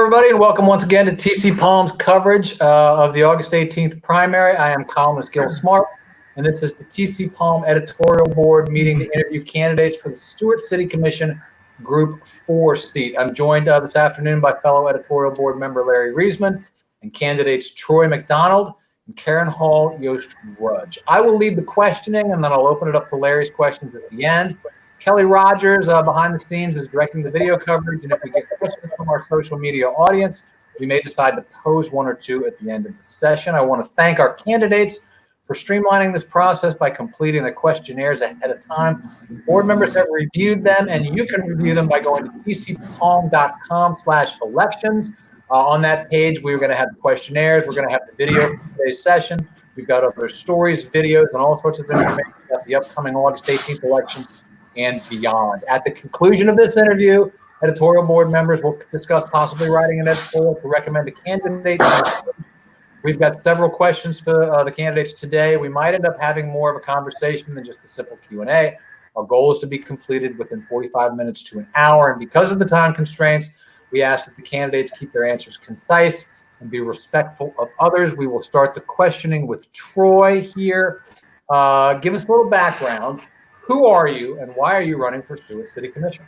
everybody, and welcome once again to TCPalm's coverage of the August 18th primary. I am columnist Gil Smart, and this is the TCPalm editorial board meeting to interview candidates for the Stuart City Commission Group 4 seat. I'm joined this afternoon by fellow editorial board member Larry Reisman and candidates Troy McDonald and Caryn Hall Yost Rudge. I will lead the questioning, and then I'll open it up to Larry's questions at the end. Kelly Rogers, behind the scenes, is directing the video coverage, and if we get questions from our social media audience, we may decide to pose one or two at the end of the session. I want to thank our candidates for streamlining this process by completing the questionnaires ahead of time. Board members have reviewed them, and you can review them by going to tcpalm.com/elections. On that page, we're going to have the questionnaires. We're going to have the video for today's session. We've got other stories, videos, and all sorts of information about the upcoming August 18th election and beyond. At the conclusion of this interview, editorial board members will discuss possibly writing an editorial to recommend a candidate. We've got several questions for the candidates today. We might end up having more of a conversation than just a simple Q&A. Our goal is to be completed within 45 minutes to an hour, and because of the time constraints, we ask that the candidates keep their answers concise and be respectful of others. We will start the questioning with Troy here. Give us a little background. Who are you, and why are you running for Stuart City Commission?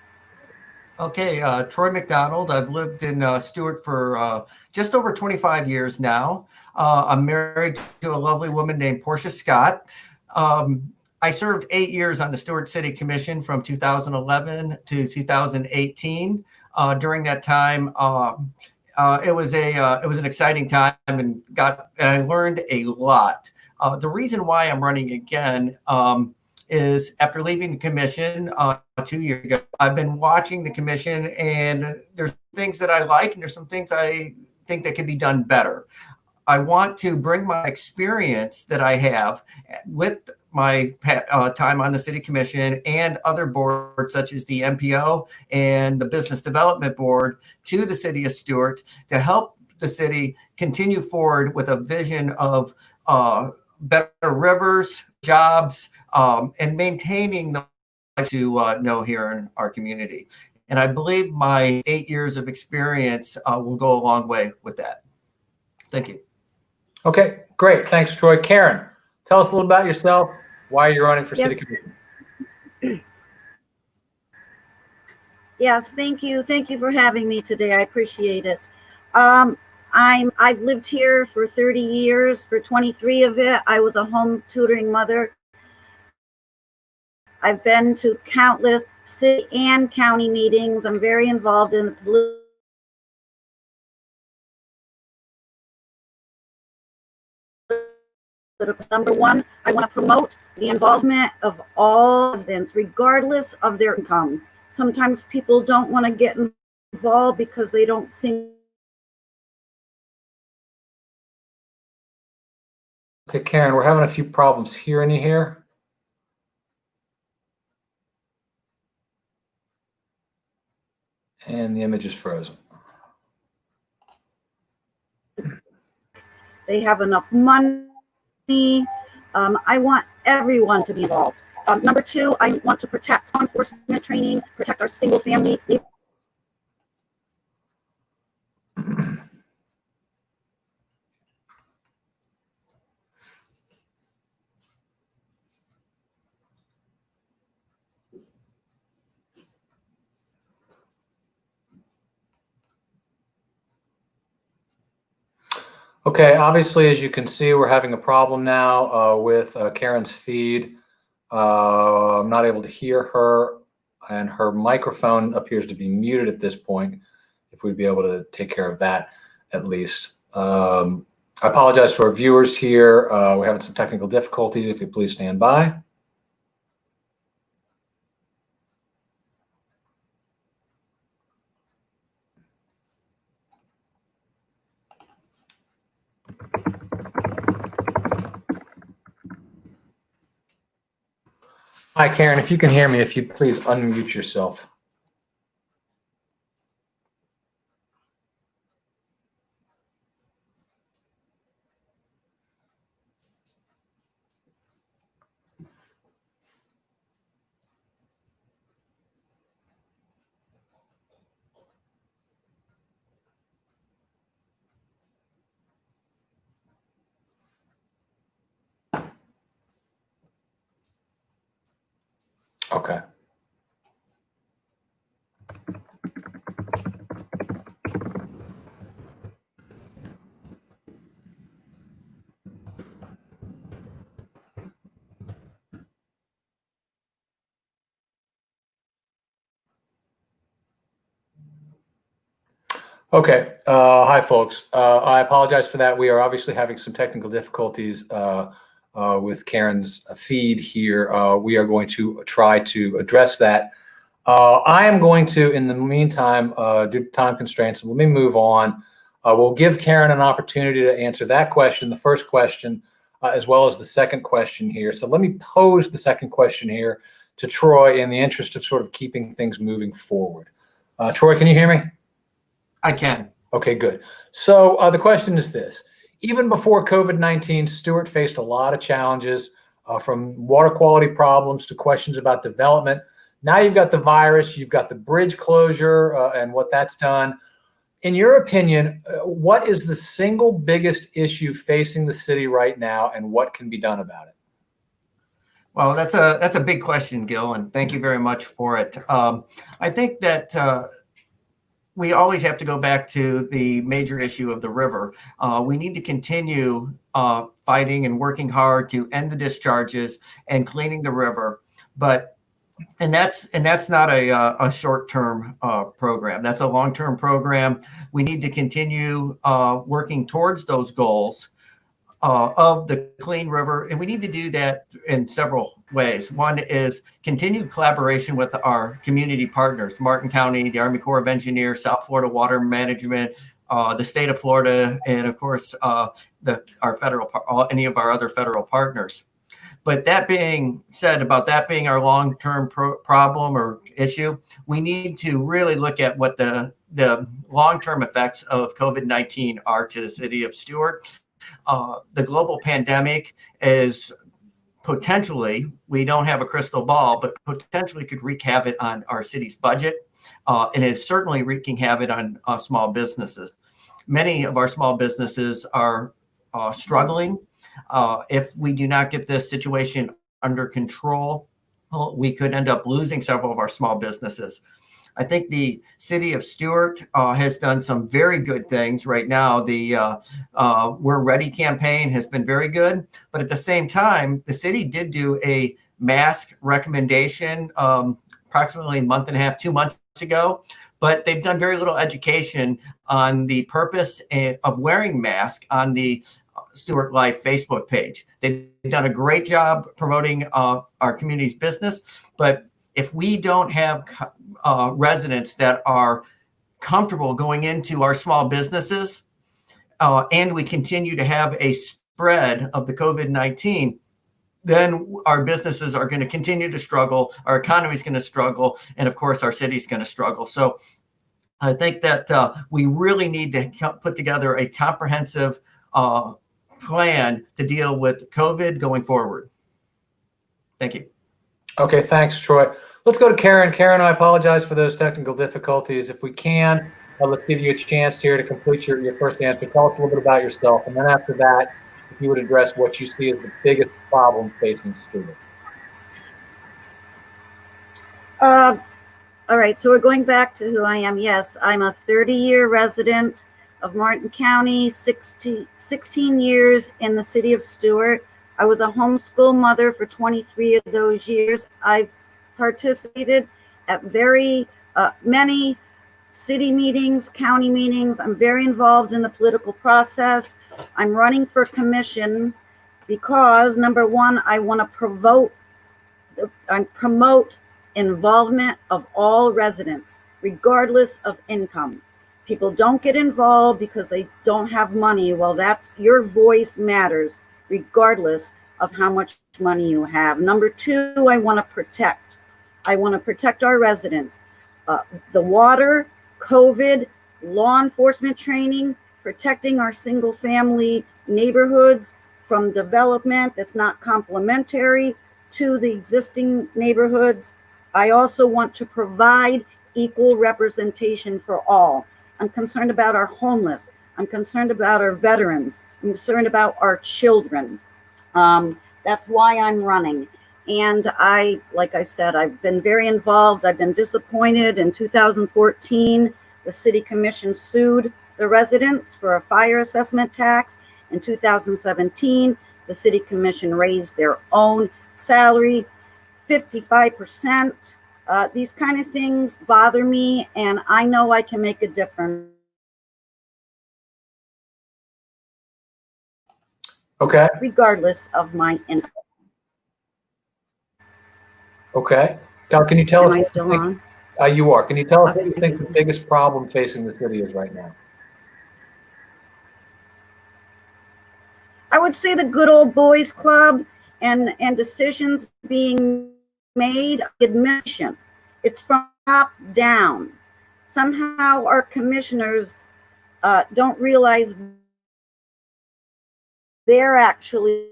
Okay, Troy McDonald. I've lived in Stuart for just over 25 years now. I'm married to a lovely woman named Portia Scott. I served 8 years on the Stuart City Commission from 2011 to 2018. During that time, it was an exciting time, and I learned a lot. The reason why I'm running again is after leaving the commission 2 years ago, I've been watching the commission, and there's things that I like, and there's some things I think that can be done better. I want to bring my experience that I have with my time on the city commission and other boards such as the MPO and the Business Development Board to the city of Stuart to help the city continue forward with a vision of better rivers, jobs, and maintaining the life to know here in our community. And I believe my 8 years of experience will go a long way with that. Thank you. Okay, great. Thanks, Troy. Caryn, tell us a little about yourself, why you're running for City Commission. Yes, thank you. Thank you for having me today. I appreciate it. I've lived here for 30 years. For 23 of it, I was a home tutoring mother. I've been to countless city and county meetings. I'm very involved in the political. Number one, I want to promote the involvement of all residents, regardless of their income. Sometimes people don't want to get involved because they don't think. Okay, Caryn, we're having a few problems hearing you here. And the image is frozen. They have enough money. I want everyone to be involved. Number two, I want to protect law enforcement training, protect our single family. Okay, obviously, as you can see, we're having a problem now with Caryn's feed. I'm not able to hear her, and her microphone appears to be muted at this point. If we'd be able to take care of that, at least. I apologize to our viewers here. We're having some technical difficulties. If you please stand by. Hi, Caryn, if you can hear me, if you'd please unmute yourself. Okay. Okay. Hi, folks. I apologize for that. We are obviously having some technical difficulties with Caryn's feed here. We are going to try to address that. I am going to, in the meantime, due to time constraints, let me move on. We'll give Caryn an opportunity to answer that question, the first question, as well as the second question here. So let me pose the second question here to Troy in the interest of sort of keeping things moving forward. Troy, can you hear me? I can. Okay, good. So the question is this. Even before COVID-19, Stuart faced a lot of challenges from water quality problems to questions about development. Now you've got the virus, you've got the bridge closure and what that's done. In your opinion, what is the single biggest issue facing the city right now, and what can be done about it? Well, that's a big question, Gil, and thank you very much for it. I think that we always have to go back to the major issue of the river. We need to continue fighting and working hard to end the discharges and cleaning the river. And that's not a short-term program. That's a long-term program. We need to continue working towards those goals of the clean river, and we need to do that in several ways. One is continued collaboration with our community partners, Martin County, the Army Corps of Engineers, South Florida Water Management, the state of Florida, and of course any of our other federal partners. But that being said, about that being our long-term problem or issue, we need to really look at what the long-term effects of COVID-19 are to the city of Stuart. The global pandemic is potentially, we don't have a crystal ball, but potentially could wreak havoc on our city's budget, and is certainly wreaking havoc on small businesses. Many of our small businesses are struggling. If we do not get this situation under control, we could end up losing several of our small businesses. I think the city of Stuart has done some very good things right now. The We're Ready campaign has been very good, but at the same time, the city did do a mask recommendation approximately a month and a half, 2 months ago, but they've done very little education on the purpose of wearing masks on the Stuart Life Facebook page. They've done a great job promoting our community's business, but if we don't have residents that are comfortable going into our small businesses, and we continue to have a spread of the COVID-19, then our businesses are going to continue to struggle, our economy is going to struggle, and of course our city is going to struggle. So I think that we really need to put together a comprehensive plan to deal with COVID going forward. Thank you. Okay, thanks, Troy. Let's go to Caryn. Caryn, I apologize for those technical difficulties. If we can, let's give you a chance here to complete your first answer. Tell us a little bit about yourself, and then after that, if you would address what you see as the biggest problem facing Stuart. All right, so we're going back to who I am. Yes, I'm a 30-year resident of Martin County, 16 years in the city of Stuart. I was a homeschool mother for 23 of those years. I've participated at very many city meetings, county meetings. I'm very involved in the political process. I'm running for commission because, number one, I want to promote involvement of all residents, regardless of income. People don't get involved because they don't have money. Well, your voice matters, regardless of how much money you have. Number two, I want to protect. I want to protect our residents. The water, COVID, law enforcement training, protecting our single family neighborhoods from development that's not complementary to the existing neighborhoods. I also want to provide equal representation for all. I'm concerned about our homeless. I'm concerned about our veterans. I'm concerned about our children. That's why I'm running. And like I said, I've been very involved. I've been disappointed. In 2014, the City Commission sued the residents for a fire assessment tax. In 2017, the City Commission raised their own salary 55%. These kind of things bother me, and I know I can make a difference. Okay. Regardless of my income. Okay. Cal, can you tell us? Am I still on? You are. Can you tell us Okay, what you think the biggest problem facing the city is right now? I would say the good old boys club and decisions being made, admission. It's from top down. Somehow our commissioners don't realize they're actually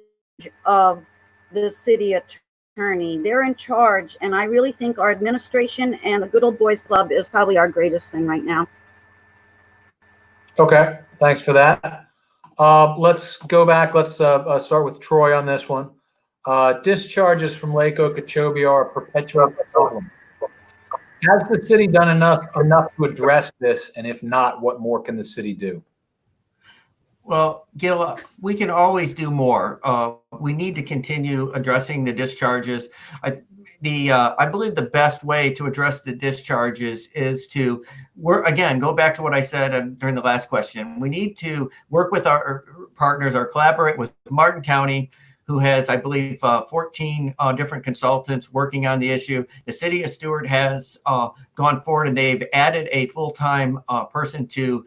of the city attorney. They're in charge, and I really think our administration and the good old boys club is probably our greatest thing right now. Okay, thanks for that. Let's go back. Let's start with Troy on this one. Discharges from Lake Okeechobee are a perpetual problem. Has the city done enough to address this? And if not, what more can the city do? Well, Gil, we can always do more. We need to continue addressing the discharges. I believe the best way to address the discharges is to go back to what I said during the last question. We need to work with our partners or collaborate with Martin County, who has, I believe, 14 different consultants working on the issue. The city of Stuart has gone forward, and they've added a full-time person to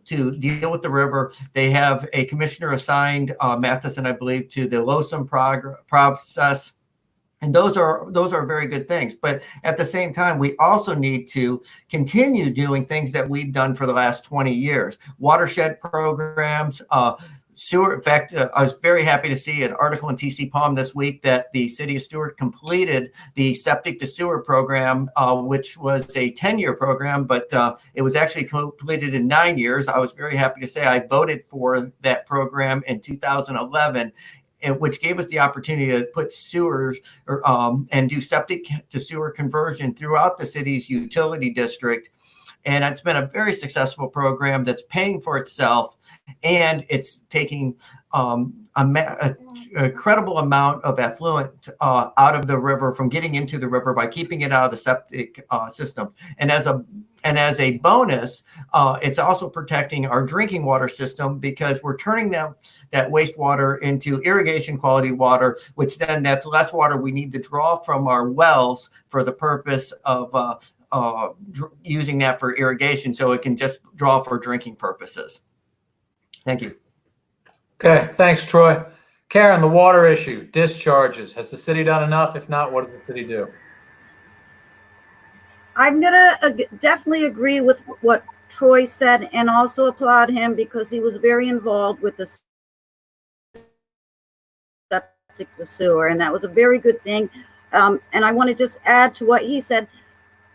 deal with the river. They have a commissioner assigned, Matheson, I believe, to the LOSUM process. And those are very good things. But at the same time, we also need to continue doing things that we've done for the last 20 years. Watershed programs, sewer. In fact, I was very happy to see an article in TCPalm this week that the city of Stuart completed the septic to sewer program, which was a 10-year program, but it was actually completed in 9 years. I was very happy to say I voted for that program in 2011. Which gave us the opportunity to put sewers and do septic to sewer conversion throughout the city's utility district. And it's been a very successful program that's paying for itself, and it's taking a credible amount of effluent out of the river from getting into the river by keeping it out of the septic system. And as a bonus, it's also protecting our drinking water system, because we're turning that wastewater into irrigation quality water, which then that's less water we need to draw from our wells for the purpose of using that for irrigation, so it can just draw for drinking purposes. Thank you. Okay, thanks, Troy. Caryn, the water issue, discharges. Has the city done enough? If not, what does the city do? I'm gonna definitely agree with what Troy said, and also applaud him because he was very involved with the septic to sewer, and that was a very good thing. And I want to just add to what he said.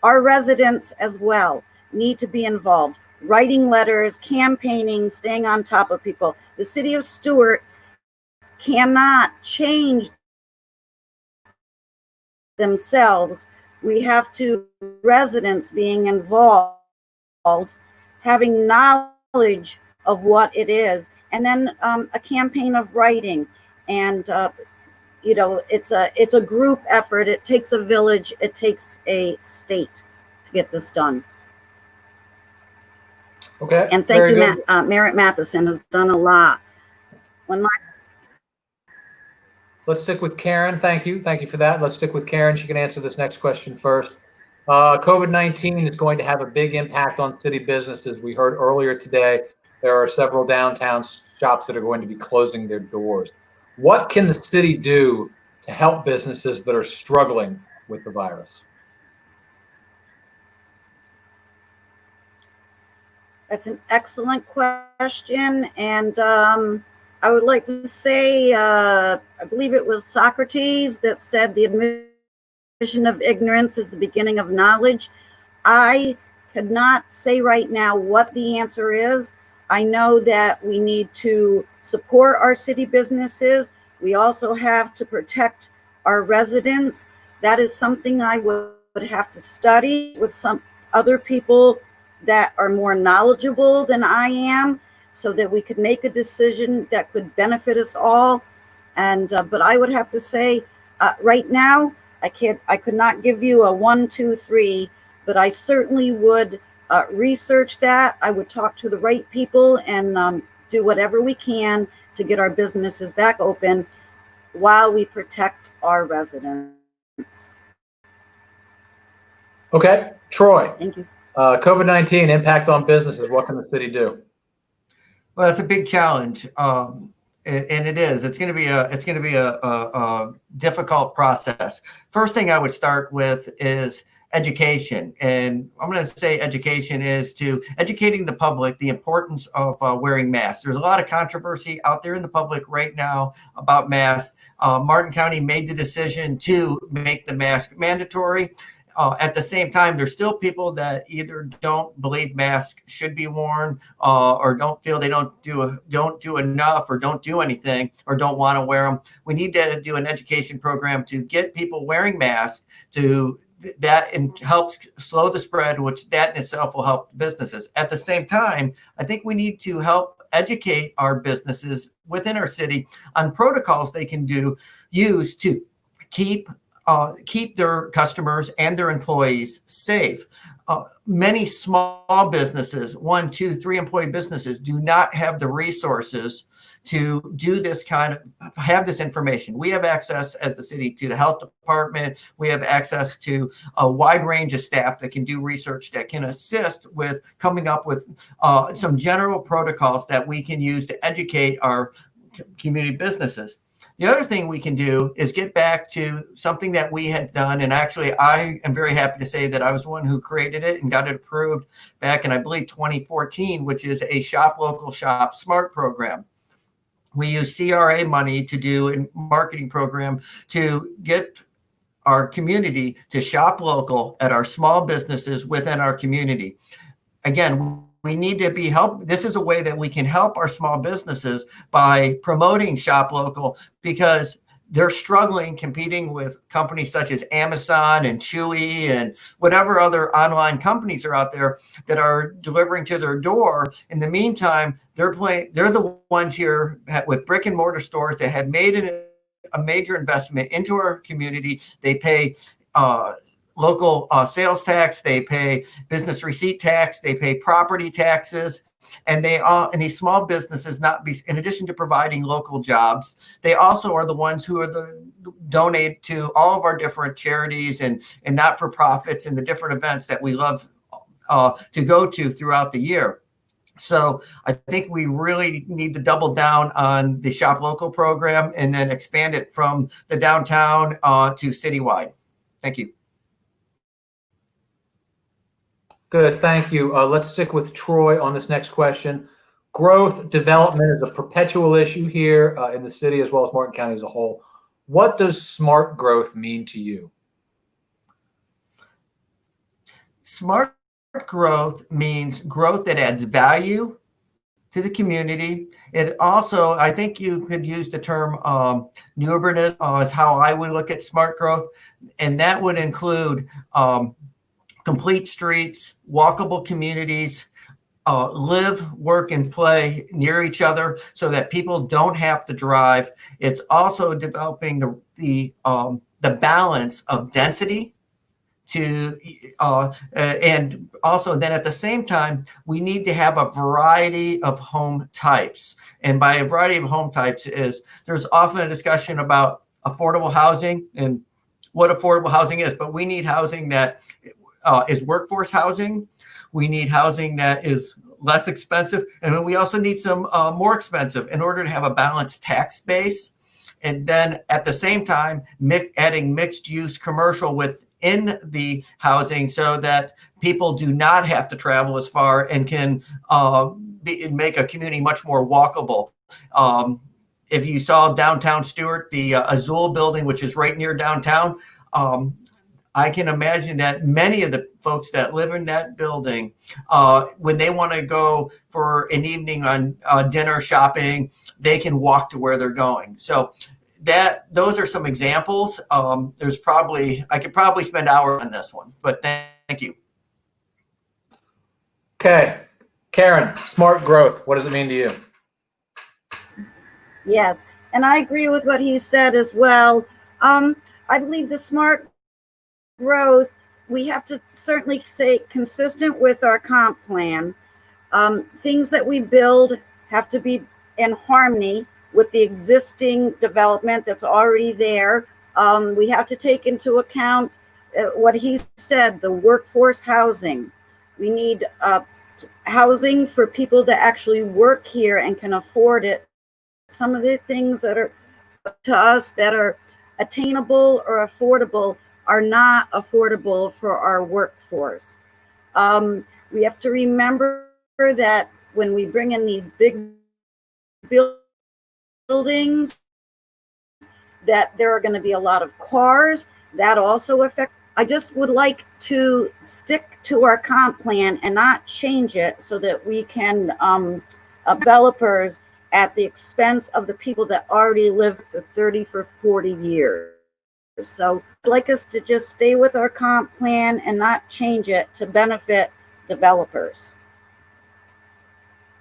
Our residents as well need to be involved, writing letters, campaigning, staying on top of people. The city of Stuart cannot change themselves. We have to, residents being involved, having knowledge of what it is, and then a campaign of writing. And it's a group effort. It takes a village. It takes a state to get this done. Okay. And thank you, Merritt Matheson has done a lot. Let's stick with Caryn. Thank you for that. Let's stick with Caryn. She can answer this next question first. COVID-19 is going to have a big impact on city businesses. We heard earlier today there are several downtown shops that are going to be closing their doors. What can the city do to help businesses that are struggling with the virus? That's an excellent question. And I would like to say, I believe it was Socrates that said the admission of ignorance is the beginning of knowledge. I could not say right now what the answer is. I know that we need to support our city businesses. We also have to protect our residents, that is something I would have to study with some other people that are more knowledgeable than I am, so that we could make a decision that could benefit us all. And but I would have to say, right now, I could not give you a 1, 2, 3, but I certainly would research that. I would talk to the right people and do whatever we can to get our businesses back open while we protect our residents. Okay, Troy. Thank you. COVID-19 impact on businesses. What can the city do? Well, it's a big challenge, and it is. It's going to be a difficult process. First thing I would start with is education, and I'm going to say education is to educating the public the importance of wearing masks. There's a lot of controversy out there in the public right now about masks. Martin County made the decision to make the mask mandatory. At the same time, there's still people that either don't believe masks should be worn, or don't feel they don't do enough, or don't do anything, or don't want to wear them. We need to do an education program to get people wearing masks, to that, and helps slow the spread, which that in itself will help businesses. At the same time, I think we need to help educate our businesses within our city on protocols they can use to keep their customers and their employees safe. Many small businesses, 1, 2, 3 employee businesses, do not have the resources to do this have this information. We have access as the city to the health department. We have access to a wide range of staff that can do research, that can assist with coming up with some general protocols that we can use to educate our community businesses. The other thing we can do is get back to something that we had done. And actually, I am very happy to say that I was the one who created it and got it approved back in, I believe, 2014, which is a Shop Local, Shop Smart program. We use CRA money to do a marketing program to get our community to shop local at our small businesses within our community. Again, we need to be help. This is a way that we can help our small businesses by promoting Shop Local, because they're struggling competing with companies such as Amazon and Chewy and whatever other online companies are out there that are delivering to their door. In the meantime, they're the ones here with brick and mortar stores that have made a major investment into our community. They pay local sales tax, they pay business receipt tax, they pay property taxes, and and these small businesses, in addition to providing local jobs, they also are the ones who donate to all of our different charities and not-for-profits and the different events that we love to go to throughout the year. So I think we really need to double down on the Shop Local program and then expand it from the downtown to citywide. Thank you. Good, thank you. Let's stick with Troy on this next question. Growth development is a perpetual issue here in the city as well as Martin County as a whole. What does smart growth mean to you? Smart growth means growth that adds value to the community. It also, I think you could use the term new urbanism is how I would look at smart growth, and that would include complete streets, walkable communities, live, work, and play near each other so that people don't have to drive. It's also developing the balance of density and also then at the same time, we need to have a variety of home types. And by a variety of home types there's often a discussion about affordable housing and what affordable housing is, but we need housing that is workforce housing. We need housing that is less expensive. And we also need some more expensive in order to have a balanced tax base. And then at the same time, adding mixed use commercial within the housing so that people do not have to travel as far and can make a community much more walkable. If you saw downtown Stuart, the Azul building, which is right near downtown, I can imagine that many of the folks that live in that building, when they want to go for an evening on dinner shopping, they can walk to where they're going. So those are some examples. I could probably spend hours on this one, but thank you. Okay. Caryn, smart growth. What does it mean to you? Yes, and I agree with what he said as well. I believe the smart growth, we have to certainly say consistent with our comp plan. Things that we build have to be in harmony with the existing development that's already there. We have to take into account what he said, the workforce housing. We need housing for people that actually work here and can afford it. Some of the things that are to us that are attainable or affordable are not affordable for our workforce. We have to remember that when we bring in these big buildings, that there are going to be a lot of cars that also affect. I just would like to stick to our comp plan and not change it so that we can developers at the expense of the people that already live for 30 for 40 years. So I'd like us to just stay with our comp plan and not change it to benefit developers.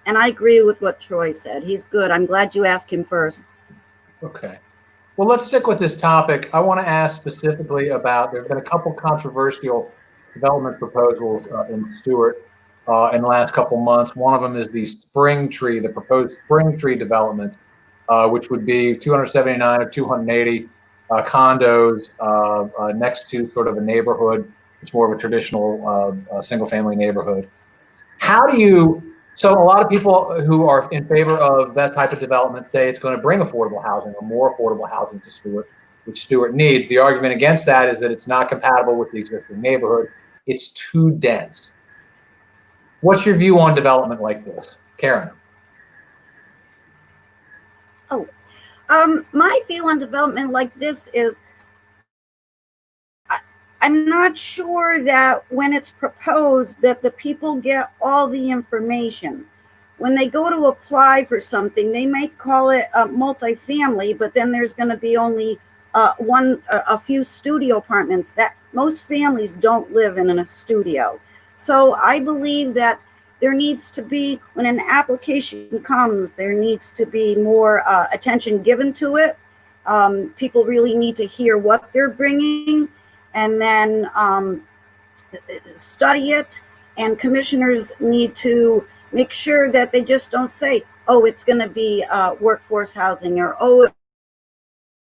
And I agree with what Troy said. He's good. I'm glad you asked him first. Okay. Well, let's stick with this topic. I want to ask specifically about, there have been a couple controversial development proposals in Stuart in the last couple months. One of them is the the proposed Spring Tree development, which would be 279 or 280 condos next to sort of a neighborhood. It's more of a traditional single family neighborhood. So a lot of people who are in favor of that type of development say it's going to bring affordable housing or more affordable housing to Stuart, which Stuart needs. The argument against that is that it's not compatible with the existing neighborhood. It's too dense. What's your view on development like this, Caryn? My view on development like this is I'm not sure that when it's proposed that the people get all the information. When they go to apply for something, they might call it a multifamily, but then there's going to be only a few studio apartments. That most families don't live in a studio. So I believe that there needs to be, when an application comes, there needs to be more attention given to it. People really need to hear what they're bringing and then study it. And commissioners need to make sure that they just don't say, oh, it's going to be workforce housing, or oh, it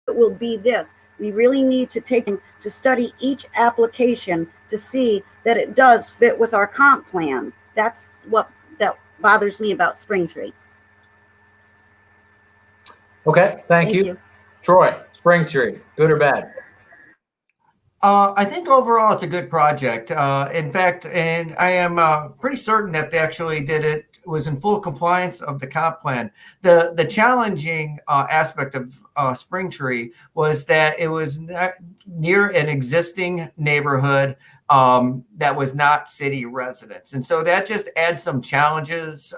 will be this. We really need to take them to study each application to see that it does fit with our comp plan. That's what that bothers me about Spring Tree. Okay, thank you. Troy, Spring Tree, good or bad? I think overall it's a good project. In fact, and I am pretty certain that they actually was in full compliance of the comp plan. The challenging aspect of Spring Tree was that it was near an existing neighborhood that was not city residents. And so that just adds some challenges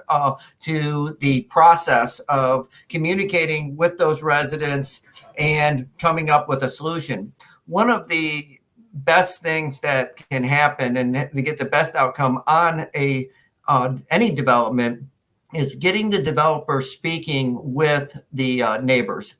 to the process of communicating with those residents and coming up with a solution. One of the best things that can happen and to get the best outcome on any development is getting the developer speaking with the neighbors.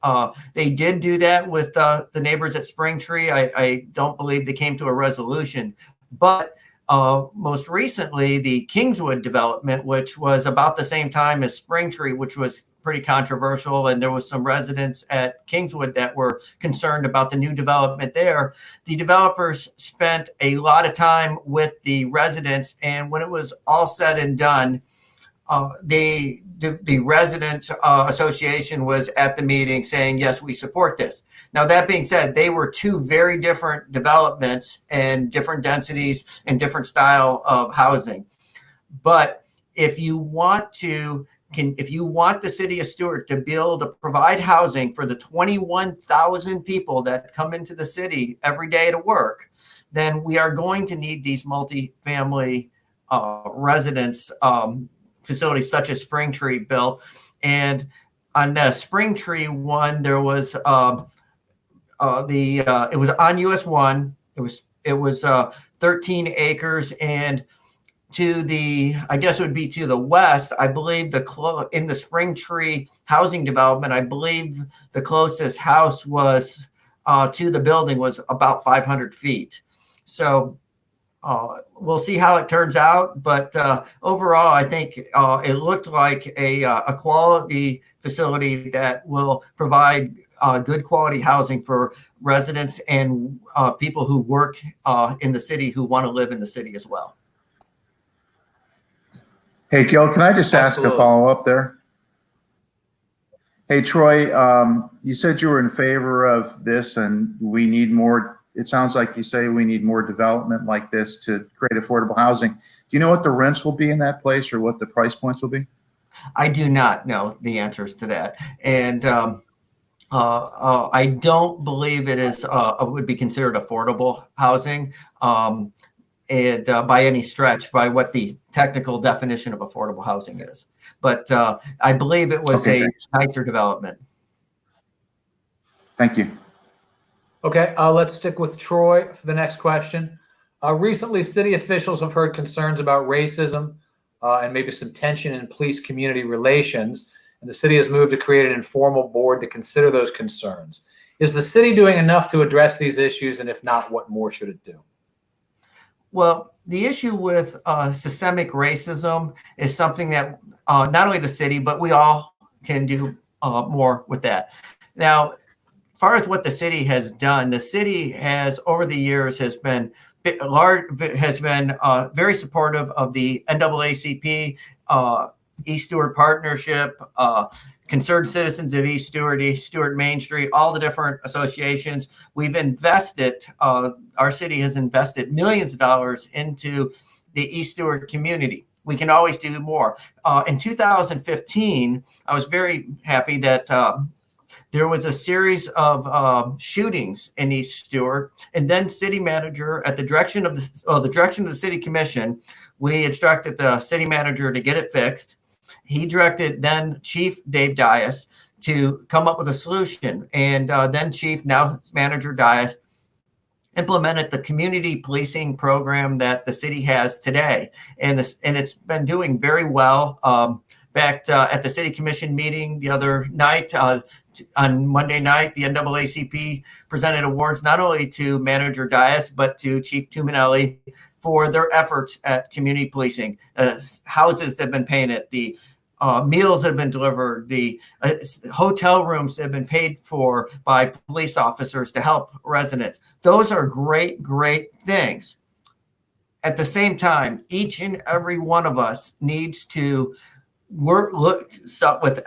They did do that with the neighbors at Spring Tree. I don't believe they came to a resolution, but most recently the Kingswood development, which was about the same time as Spring Tree, which was pretty controversial, and there was some residents at Kingswood that were concerned about the new development there. The developers spent a lot of time with the residents, and when it was all said and done, the resident association was at the meeting saying, yes, we support this. Now, that being said, they were two very different developments and different densities and different style of housing. But if you want the city of Stuart to provide housing for the 21,000 people that come into the city every day to work, then we are going to need these multifamily residence facilities such as Spring Tree built. And on the Spring Tree one, there was it was on US 1. It was 13 acres, and to the, I guess it would be to the west, I believe in the Spring Tree housing development, I believe the closest house was to the building was about 500 feet. So we'll see how it turns out, but overall, I think it looked like a quality facility that will provide good quality housing for residents and people who work in the city who want to live in the city as well. Hey, Gil, can I just ask a follow-up there? Hey, Troy, you said you were in favor of this and we need more. It sounds like you say we need more development like this to create affordable housing. Do you know what the rents will be in that place or what the price points will be? I do not know the answers to that. And I don't believe it is would be considered affordable housing. And by any stretch, by what the technical definition of affordable housing is. But I believe it was a nicer development. Thank you. Okay, let's stick with Troy for the next question. Recently, city officials have heard concerns about racism and maybe some tension in police-community relations, and the city has moved to create an informal board to consider those concerns. Is the city doing enough to address these issues, and if not, what more should it do? Well, the issue with systemic racism is something that not only the city, but we all can do more with that. Now, as far as what the city has done, the city has over the years has been very supportive of the NAACP, East Stewart Partnership, Concerned Citizens of East Stewart Main Street, all the different associations. We've invested, our city has invested millions of dollars into the East Stewart community. We can always do more. In 2015, I was very happy that there was a series of shootings in East Stewart, and then city manager, at the direction of the city commission, we instructed the city manager to get it fixed. He directed then Chief Dave Dias to come up with a solution, and then Chief, now Manager Dias, implemented the community policing program that the city has today, and it's been doing very well. In fact, at the city commission meeting the other night, on Monday night, the NAACP presented awards not only to Manager Dias, but to Chief Tuminelli for their efforts at community policing. Houses that have been painted, the meals that have been delivered, the hotel rooms that have been paid for by police officers to help residents. Those are great, great things. At the same time, each and every one of us needs to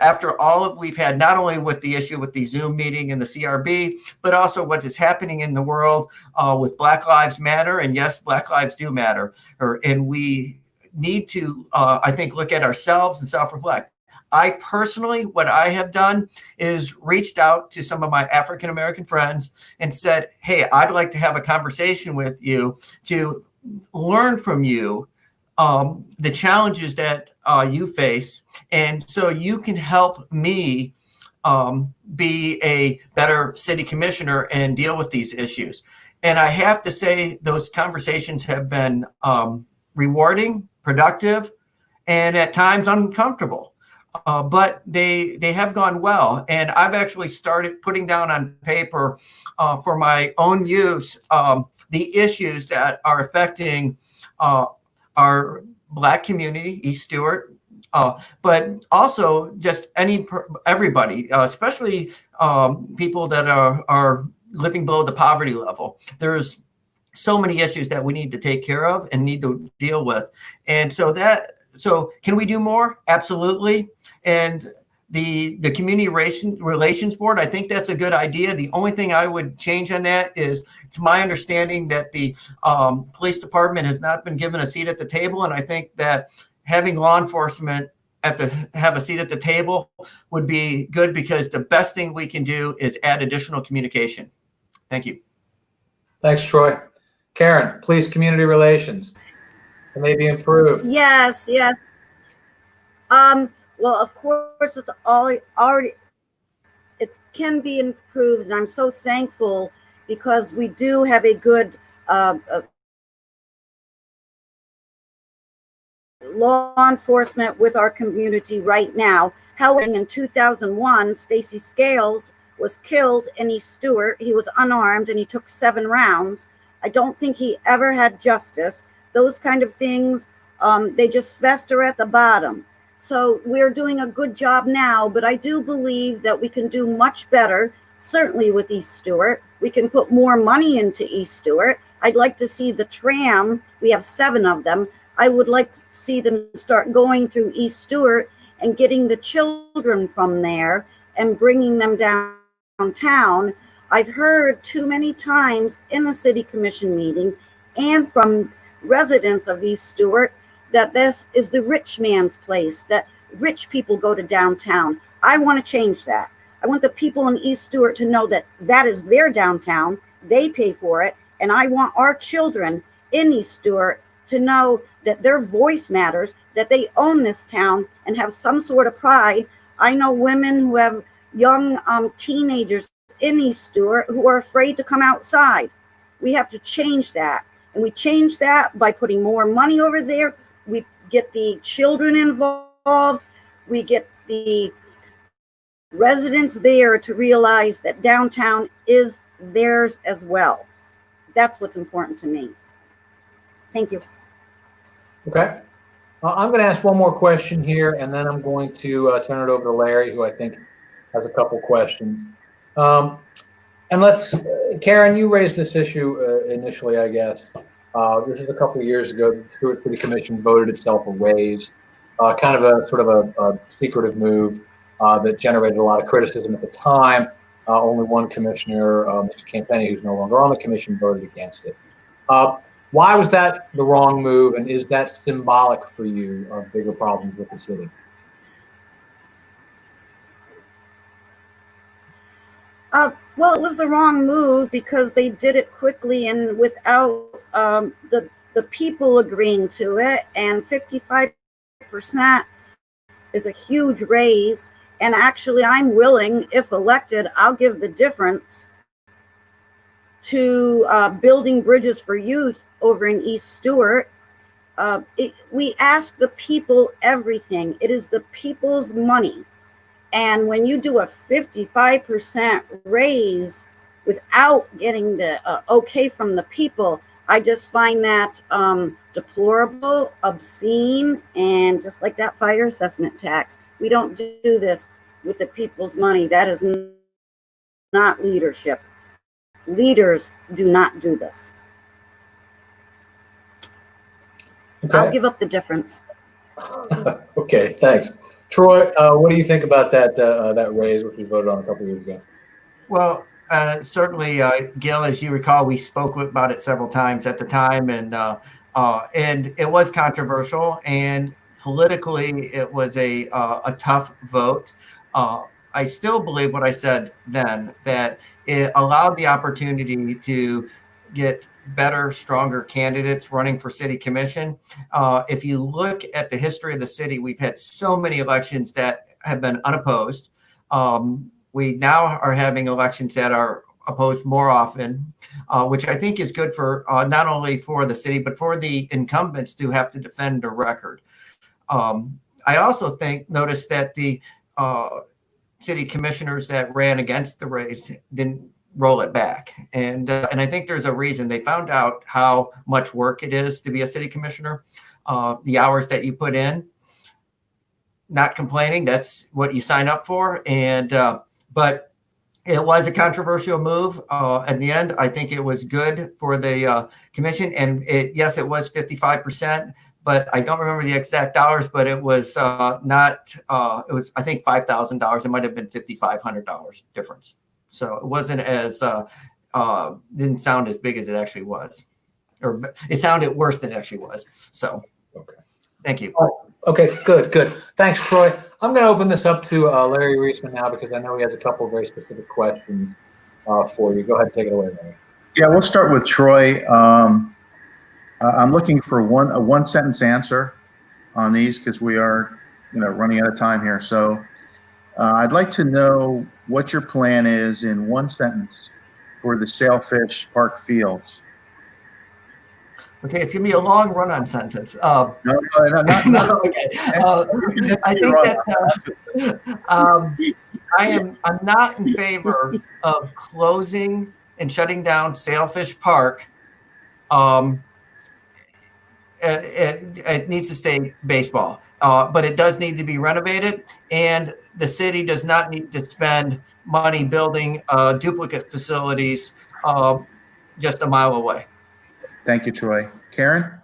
after all of we've had, not only with the issue with the Zoom meeting and the CRB, but also what is happening in the world with Black Lives Matter. And yes, Black lives do matter. And we need to, I think, look at ourselves and self-reflect. I personally, what I have done is reached out to some of my African-American friends and said, hey, I'd like to have a conversation with you to learn from you the challenges that you face, and so you can help me be a better city commissioner and deal with these issues. And I have to say those conversations have been rewarding, productive, and at times uncomfortable. But they have gone well. And I've actually started putting down on paper for my own use the issues that are affecting our Black community, East Stewart, but also just everybody, especially people that are living below the poverty level. There's so many issues that we need to take care of and need to deal with. And so can we do more? Absolutely. And the community relations board, I think that's a good idea. The only thing I would change on that is, it's my understanding that the police department has not been given a seat at the table. And I think that having law enforcement have a seat at the table would be good, because the best thing we can do is add additional communication. Thank you. Thanks, Troy. Caryn, police community relations. Can they be improved? Yes. Well, of course, it's all already, it can be improved, and I'm so thankful because we do have a good law enforcement with our community right now. However, in 2001, Stacy Scales was killed in East Stewart. He was unarmed and he took 7 rounds. I don't think he ever had justice. Those kind of things, they just fester at the bottom. So we're doing a good job now, but I do believe that we can do much better, certainly with East Stewart. We can put more money into East Stewart. I'd like to see the tram. We have 7 of them. I would like to see them start going through East Stewart and getting the children from there and bringing them downtown. I've heard too many times in a city commission meeting and from residents of East Stewart that this is the rich man's place, that rich people go to downtown. I want to change that. I want the people in East Stewart to know that that is their downtown. They pay for it. And I want our children in East Stewart to know that their voice matters, that they own this town and have some sort of pride. I know women who have young teenagers in East Stewart who are afraid to come outside. We have to change that. And we change that by putting more money over there. We get the children involved. We get the residents there to realize that downtown is theirs as well. That's what's important to me. Thank you. Okay. I'm going to ask one more question here, and then I'm going to turn it over to Larry, who I think has a couple questions. And Caryn, you raised this issue initially, I guess. This is a couple of years ago. The Stuart City Commission voted itself a raise, kind of a sort of a secretive move that generated a lot of criticism at the time. Only one commissioner, Mr. Campenny, who's no longer on the commission, voted against it. Why was that the wrong move, and is that symbolic for you of bigger problems with the city? Well, it was the wrong move because they did it quickly and without the people agreeing to it. And 55% is a huge raise. And actually, I'm willing, if elected, I'll give the difference to building bridges for youth over in East Stewart. We ask the people everything. It is the people's money. And when you do a 55% raise without getting the okay from the people, I just find that deplorable, obscene, and just like that fire assessment tax. We don't do this with the people's money. That is not leadership. Leaders do not do this. Okay. I'll give up the difference. Okay, thanks. Troy, what do you think about that raise, which we voted on a couple of years ago? Well, certainly, Gil, as you recall, we spoke about it several times at the time, and it was controversial, and politically, it was a tough vote. I still believe what I said then, that it allowed the opportunity to get better, stronger candidates running for city commission. If you look at the history of the city, we've had so many elections that have been unopposed. We now are having elections that are opposed more often, which I think is good for not only for the city, but for the incumbents to have to defend a record. I also noticed that the city commissioners that ran against the race didn't roll it back. And I think there's a reason. They found out how much work it is to be a city commissioner, the hours that you put in, not complaining. That's what you sign up for. And but it was a controversial move. At the end, I think it was good for the commission. And yes, it was 55%, but I don't remember the exact dollars, but it was not, it was, I think, $5,000. It might have been $5,500 difference. So it wasn't as, didn't sound as big as it actually was, or it sounded worse than it actually was. So, okay. Thank you. Okay, good. Thanks, Troy. I'm going to open this up to Larry Reisman now because I know he has a couple of very specific questions for you. Go ahead and take it away, Larry. Yeah, we'll start with Troy. I'm looking for a one-sentence answer on these because we are running out of time here. So I'd like to know what your plan is in one sentence for the Sailfish Park Fields. Okay, it's gonna be a long run-on sentence. No, not No, okay. I think that I'm not in favor of closing and shutting down Sailfish Park. It needs to stay baseball, but it does need to be renovated, and the city does not need to spend money building duplicate facilities just a mile away. Thank you, Troy. Caryn?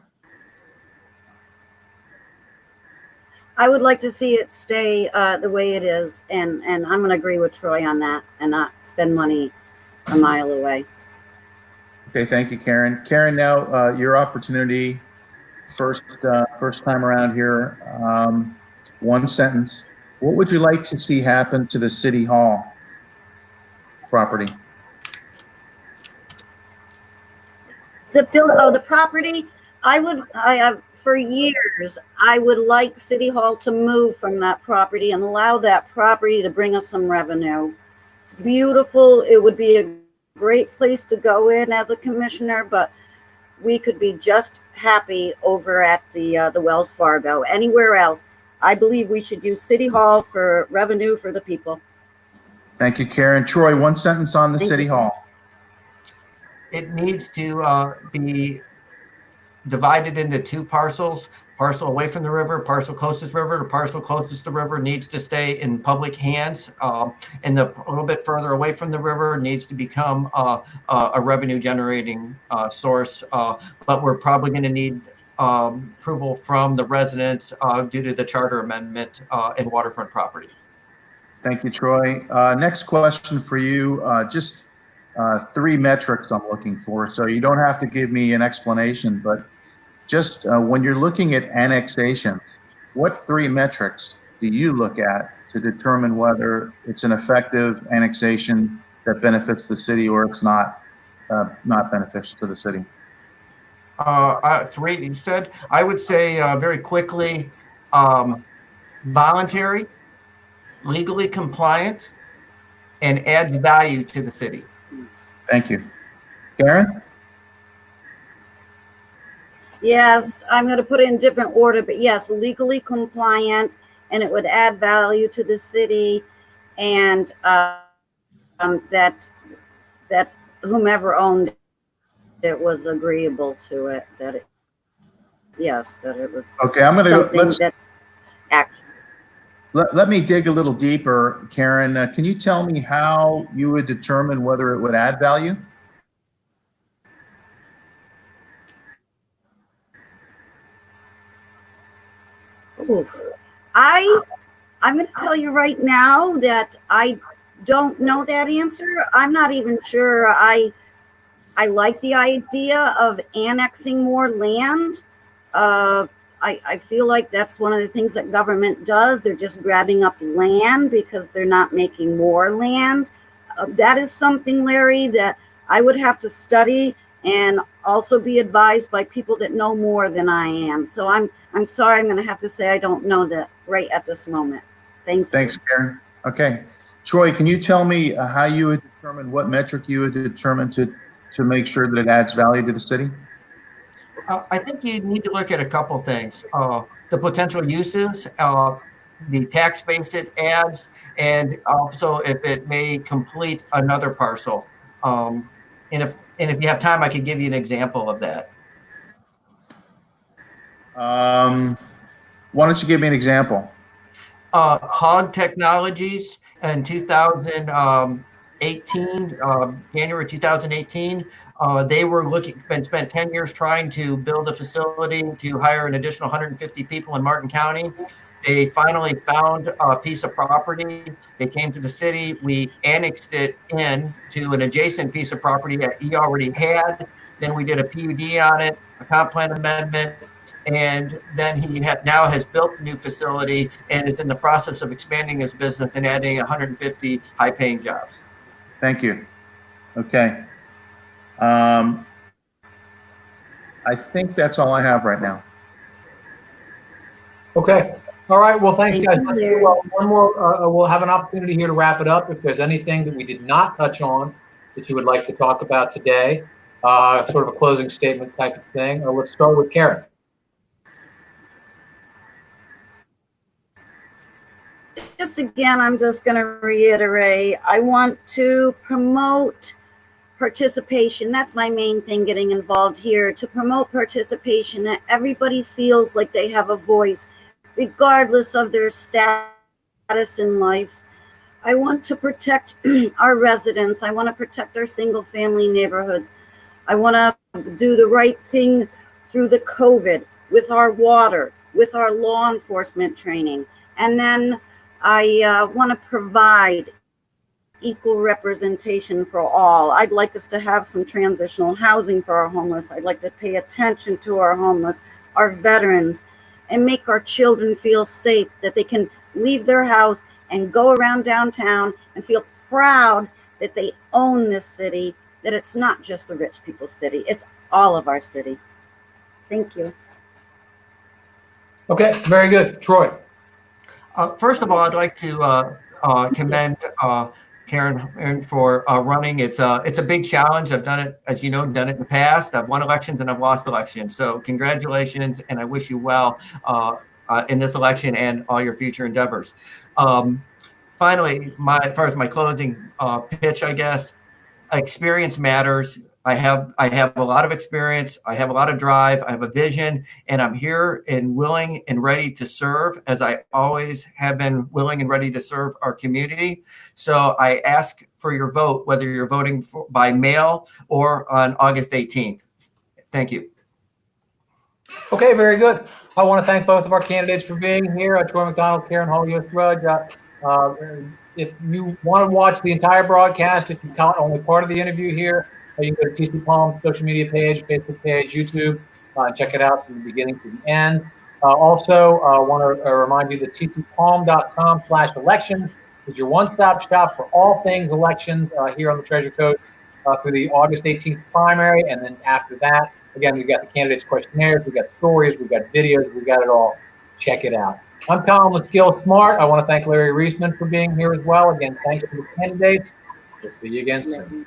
I would like to see it stay the way it is, and I'm going to agree with Troy on that, and not spend money a mile away. Okay, thank you, Caryn. Caryn, now your opportunity. First time around here. One sentence. What would you like to see happen to the City Hall property? The property. For years, I would like City Hall to move from that property and allow that property to bring us some revenue. It's beautiful. It would be a great place to go in as a commissioner, but we could be just happy over at the Wells Fargo. Anywhere else, I believe we should use City Hall for revenue for the people. Thank you, Caryn. Troy, one sentence on the City Hall. It needs to be divided into two parcels. Parcel away from the river, parcel closest river. The parcel closest to the river needs to stay in public hands, and a little bit further away from the river needs to become a revenue generating source. But we're probably going to need approval from the residents due to the charter amendment and waterfront property. Thank you, Troy. Next question for you. Just 3 metrics I'm looking for. So you don't have to give me an explanation, but just when you're looking at annexations, what 3 metrics do you look at to determine whether it's an effective annexation that benefits the city or it's not beneficial to the city? 3 instead. I would say very quickly, voluntary, legally compliant, and adds value to the city. Thank you. Caryn? Yes, I'm going to put it in different order, but yes, legally compliant, and it would add value to the city, and that whomever owned it was agreeable to it. That it was Okay. I'm going to let me dig a little deeper, Caryn. Can you tell me how you would determine whether it would add value? I'm going to tell you right now that I don't know that answer. I'm not even sure I like the idea of annexing more land. I feel like that's one of the things that government does. They're just grabbing up land because they're not making more land. That is something, Larry, that I would have to study and also be advised by people that know more than I am. So I'm sorry, I'm going to have to say I don't know that right at this moment. Thank you. Thanks, Caryn. Okay. Troy, can you tell me how you would determine, what metric you would determine to make sure that it adds value to the city? I think you need to look at a couple things. The potential uses, the tax base it adds, and also if it may complete another parcel. And if you have time, I could give you an example of that. Why don't you give me an example? Hog Technologies in 2018, January 2018, they were spent 10 years trying to build a facility to hire an additional 150 people in Martin County. They finally found a piece of property. They came to the city. We annexed it in to an adjacent piece of property that he already had. Then we did a PUD on it, a comp plan amendment, and then he now has built a new facility and is in the process of expanding his business and adding 150 high-paying jobs. Thank you. Okay. I think that's all I have right now. Okay. All right. Well, thanks, Thank guys. you, Let's do, Larry. one more. We'll have an opportunity here to wrap it up. If there's anything that we did not touch on that you would like to talk about today, sort of a closing statement type of thing. Let's start with Caryn. Just again, I'm just going to reiterate, I want to promote participation. That's my main thing, getting involved here, to promote participation, that everybody feels like they have a voice, regardless of their status in life. I want to protect our residents. I want to protect our single family neighborhoods. I want to do the right thing through the COVID, with our water, with our law enforcement training. And then I want to provide equal representation for all. I'd like us to have some transitional housing for our homeless. I'd like to pay attention to our homeless, our veterans, and make our children feel safe, that they can leave their house and go around downtown and feel proud that they own this city, that it's not just the rich people's city, it's all of our city. Thank you. Okay, very good. Troy. First of all, I'd like to commend Caryn for running. It's a big challenge. I've done it, as you know, done it in the past. I've won elections and I've lost elections. So congratulations, and I wish you well in this election and all your future endeavors. Finally, as far as my closing pitch, I guess, experience matters. I have a lot of experience. I have a lot of drive. I have a vision, and I'm here and willing and ready to serve, as I always have been willing and ready to serve our community. So I ask for your vote, whether you're voting by mail or on August 18th. Thank you. Okay, very good. I want to thank both of our candidates for being here. Troy McDonald, Caryn Hall, U.S. Rudge. If you want to watch the entire broadcast, if you caught only part of the interview here, you can go to TCPalm's social media page, Facebook page, YouTube, and check it out from the beginning to the end. Also, I want to remind you that tcpalm.com/elections is your one-stop shop for all things elections here on the Treasure Coast through the August 18th primary. And then after that, again, we've got the candidates' questionnaires, we've got stories, we've got videos, we've got it all. Check it out. I'm columnist Gil Smart. I want to thank Larry Reisman for being here as well. Again, thanks to the candidates. We'll see you again soon.